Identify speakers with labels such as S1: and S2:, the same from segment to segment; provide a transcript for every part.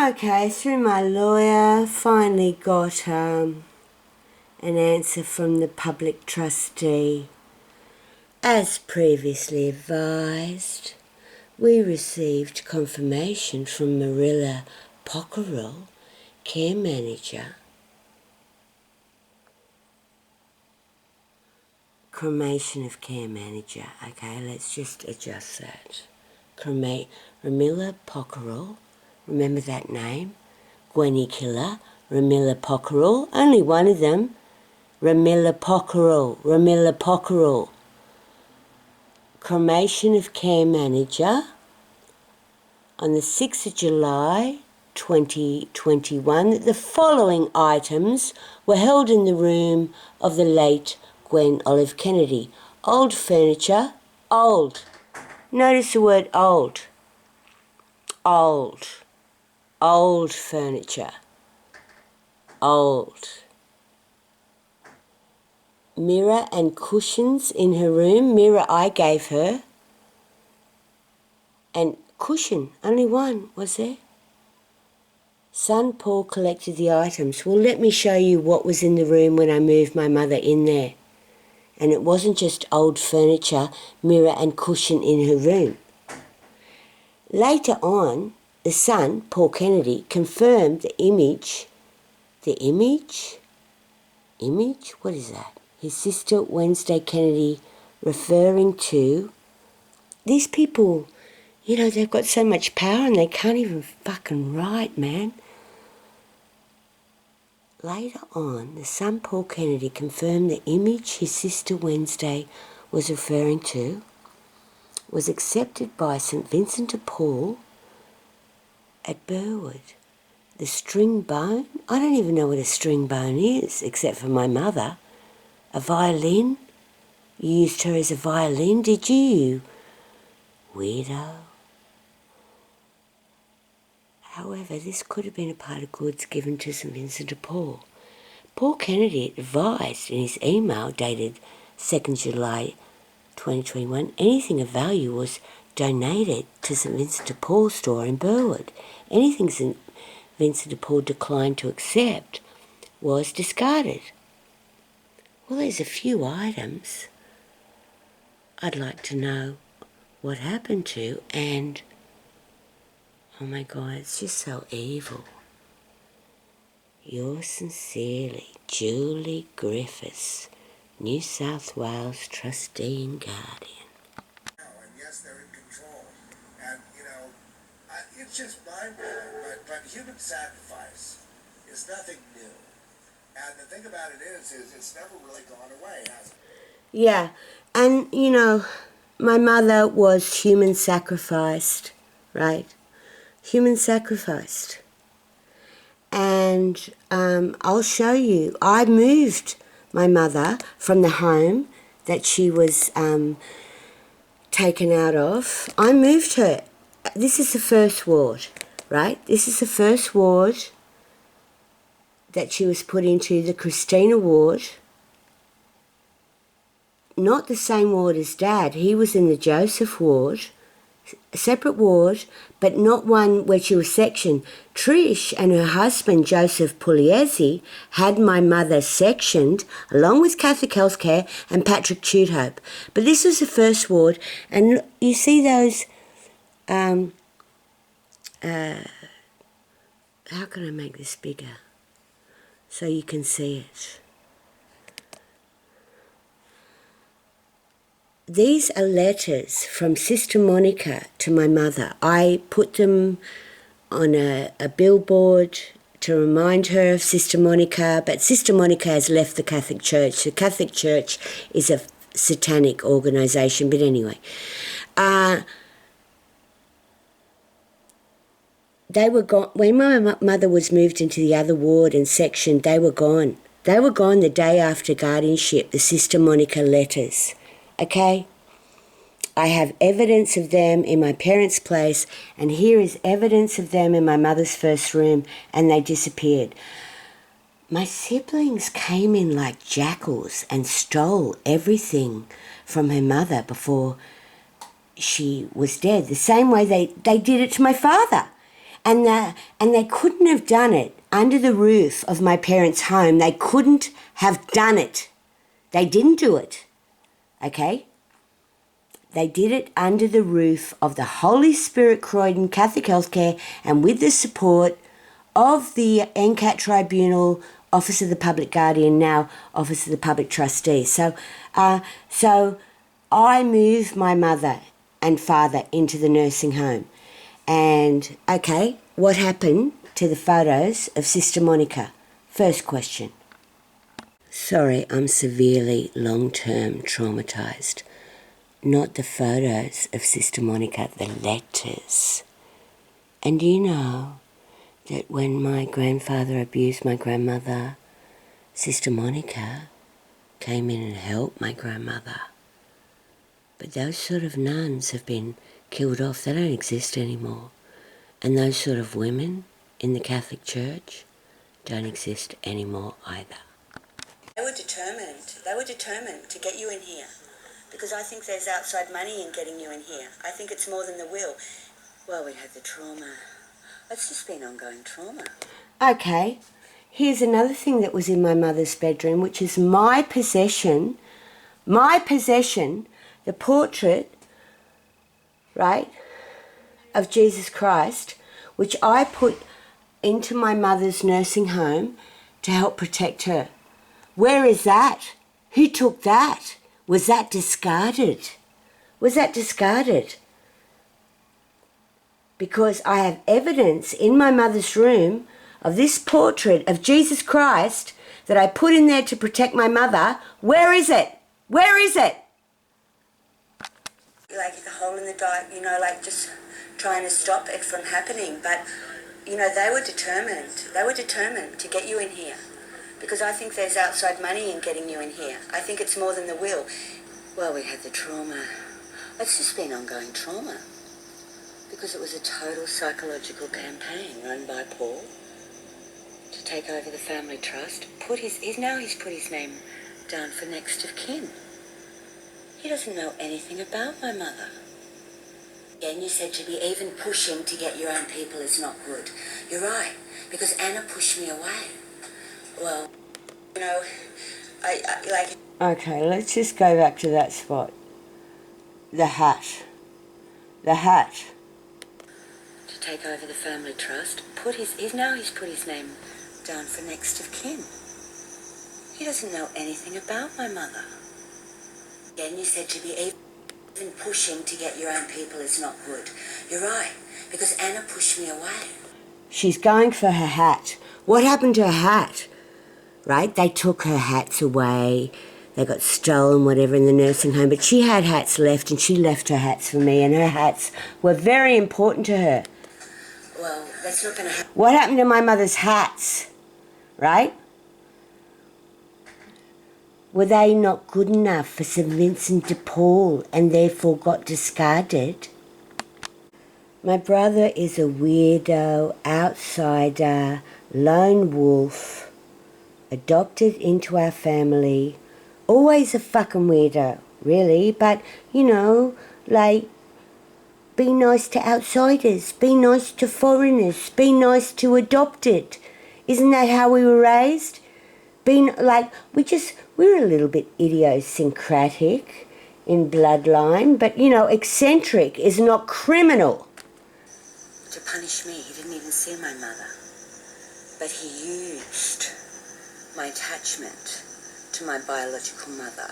S1: Okay, through my lawyer, finally got an answer from the public trustee. As previously advised, we received confirmation from Marilla Pockerell, care manager, cremation of care manager. Okay, let's just adjust that. Ramilla Pockerell, remember that name? Gwenny Killer, Ramilla Pockerell, only one of them. Ramilla Pockerell. Cremation of care manager on the 6th of July 2021. The following items were held in the room of the late Gwen Olive Kennedy. Old furniture, old. Notice the word old. Old. Old furniture. Old. Mirror and cushions in her room. Mirror I gave her. And cushion, only one, was there? Son Paul collected the items. Well, let me show you what was in the room when I moved my mother in there. And it wasn't just old furniture, mirror and cushion in her room. Later on, the son, Paul Kennedy, confirmed the image. The image? Image? What is that? His sister, Wednesday Kennedy, referring to... These people, you know, they've got so much power and they can't even fucking write, man. Later on, the son Paul Kennedy confirmed the image his sister Wednesday was referring to was accepted by St Vincent de Paul at Burwood. The string bone? I don't even know what a string bone is, except for my mother. A violin? You used her as a violin, did you weirdo? However, this could have been a part of goods given to St Vincent de Paul. Paul Kennedy advised in his email dated 2nd July 2021, anything of value was donated to St Vincent de Paul store in Burwood. Anything St Vincent de Paul declined to accept was discarded. Well, there's a few items I'd like to know what happened to, and oh my God, it's just so evil. Yours sincerely, Julie Griffiths, New South Wales Trustee and Guardian.
S2: And yes, they're in control. And, you know, it's just mind-blowing, but human sacrifice is nothing new. And the thing about it is it's never really gone away, has it?
S1: Yeah, and, you know, my mother was human sacrificed, right? Human sacrificed. And I'll show you. I moved my mother from the home that she was taken out of. I moved her. This is the first ward, right? This is the first ward that she was put into, the Christina ward. Not the same ward as Dad. He was in the Joseph ward, a separate ward, but not one where she was sectioned. Trish and her husband, Joseph Pugliese, had my mother sectioned, along with Catholic Healthcare and Patrick Tudhope. But this was the first ward, and you see those... how can I make this bigger so you can see it? These are letters from Sister Monica to my mother. I put them on a billboard to remind her of Sister Monica, but Sister Monica has left the Catholic Church. The Catholic Church is a satanic organisation, but anyway. They were gone. When my mother was moved into the other ward and sectioned, they were gone. They were gone the day after guardianship, the Sister Monica letters. Okay? I have evidence of them in my parents' place, and here is evidence of them in my mother's first room, and they disappeared. My siblings came in like jackals and stole everything from her mother before she was dead, the same way they did it to my father. And they couldn't have done it under the roof of my parents' home. They couldn't have done it. They didn't do it, okay? They did it under the roof of the Holy Spirit Croydon Catholic Healthcare and with the support of the NCAT Tribunal, Office of the Public Guardian, now Office of the Public Trustee. So I moved my mother and father into the nursing home. And, okay, what happened to the photos of Sister Monica? First question. Sorry, I'm severely long-term traumatised. Not the photos of Sister Monica, the letters. And you know that when my grandfather abused my grandmother, Sister Monica came in and helped my grandmother. But those sort of nuns have been killed off. They don't exist anymore. And those sort of women in the Catholic Church don't exist anymore either. They were determined to get you in here. Because I think there's outside money in getting you in here. I think it's more than the will. Well, we had the trauma. It's just been ongoing trauma. Okay, here's another thing that was in my mother's bedroom, which is my possession, the portrait, right, of Jesus Christ, which I put into my mother's nursing home to help protect her. Where is that? Who took that? Was that discarded? Because I have evidence in my mother's room of this portrait of Jesus Christ that I put in there to protect my mother. Where is it? Like a hole in the dark, you know, like just trying to stop it from happening. But, you know, they were determined to get you in here. Because I think there's outside money in getting you in here. I think it's more than the will. Well, we had the trauma. It's just been ongoing trauma. Because it was a total psychological campaign run by Paul to take over the family trust. He's put his name down for next of kin. He doesn't know anything about my mother. And you said to be even pushing to get your own people is not good. You're right, because Anna pushed me away. Well, you know, I like... Okay, let's just go back to that spot. The hat. To take over the family trust. He's put his name down for next of kin. He doesn't know anything about my mother. Again, you said to be even pushing to get your own people is not good. You're right, because Anna pushed me away. She's going for her hat. What happened to her hat? Right? They took her hats away. They got stolen, whatever, in the nursing home. But she had hats left, and she left her hats for me, and her hats were very important to her. Well, that's not going to happen. What happened to my mother's hats? Right? Were they not good enough for St. Vincent de Paul and therefore got discarded? My brother is a weirdo, outsider, lone wolf, adopted into our family. Always a fucking weirdo, really, but, you know, like, be nice to outsiders, be nice to foreigners, be nice to adopted. Isn't that how we were raised? We're a little bit idiosyncratic in bloodline, but, you know, eccentric is not criminal. To punish me, he didn't even see my mother, but he used my attachment to my biological mother.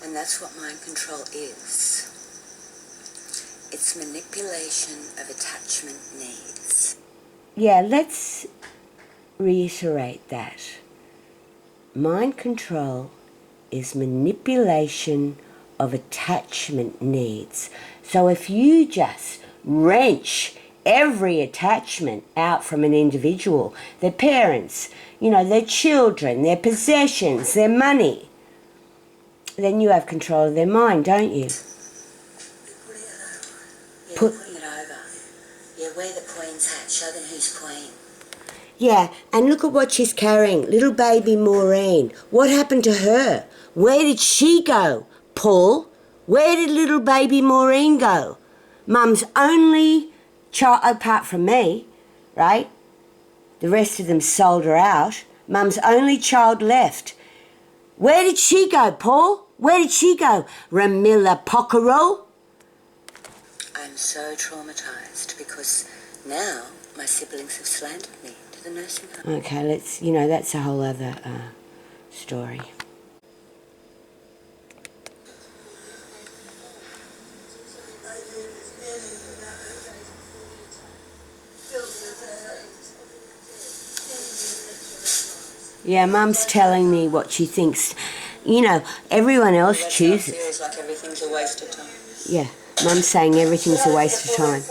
S1: And that's what mind control is. It's manipulation of attachment needs. Yeah, let's reiterate that. Mind control is manipulation of attachment needs. So if you just wrench every attachment out from an individual, their parents, you know, their children, their possessions, their money, then you have control of their mind, don't you? Putting it over. Yeah, wear the Queen's hat. Show them who's Queen. Yeah, and look at what she's carrying. Little baby Maureen. What happened to her? Where did she go, Paul? Where did little baby Maureen go? Mum's only child, apart from me, right? The rest of them sold her out. Mum's only child left. Where did she go, Paul? Where did she go? Ramilla Pockerel?
S3: I'm so traumatised because now my siblings have slandered me to the nursing home.
S1: Okay, that's a whole other story. Yeah, Mum's telling me what she thinks. Everyone else
S3: That's how it
S1: chooses.
S3: feels like everything's a waste of time.
S1: Yeah, Mum's saying everything's a waste of time.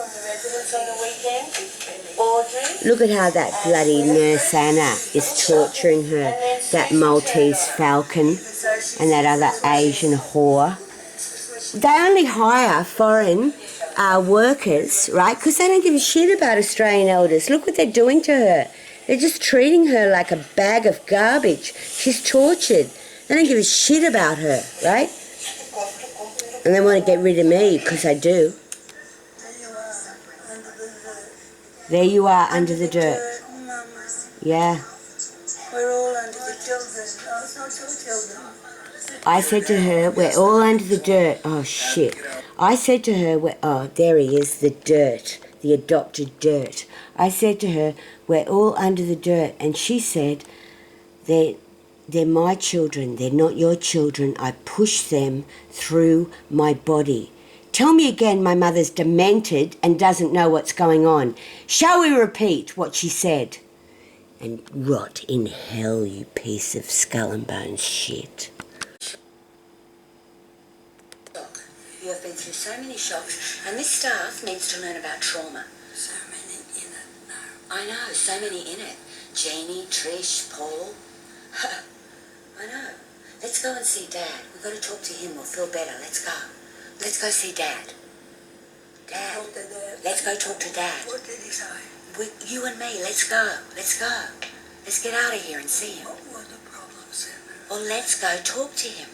S1: Look at how that bloody nurse Anna is torturing her. That Maltese falcon and that other Asian whore. They only hire foreign workers, right? Because they don't give a shit about Australian elders. Look what they're doing to her. They're just treating her like a bag of garbage. She's tortured. They don't give a shit about her, right? And they want to get rid of me because I do. There you are under the dirt.
S3: Mama.
S1: Yeah.
S3: We're all under the children. Oh, it's not your children.
S1: I said to her, we're all under the dirt. Oh, shit. I said to her, oh, there he is, the dirt, the adopted dirt. I said to her, we're all under the dirt. And she said, they're my children. They're not your children. I push them through my body. Tell me again my mother's demented and doesn't know what's going on. Shall we repeat what she said? And rot in hell, you piece of skull and bones shit.
S3: You have been through so many shocks, and this staff needs to learn about trauma. So many in it, no. I know, so many in it. Jeannie, Trish, Paul. I know. Let's go and see Dad. We've got to talk to him. We'll feel better. Let's go. Let's go see Dad. Dad. Let's go talk to Dad.
S4: What did he say?
S3: You and me, let's go. Let's go. Let's get out of here and see him.
S4: What were the problems then?
S3: Well, let's go talk to him.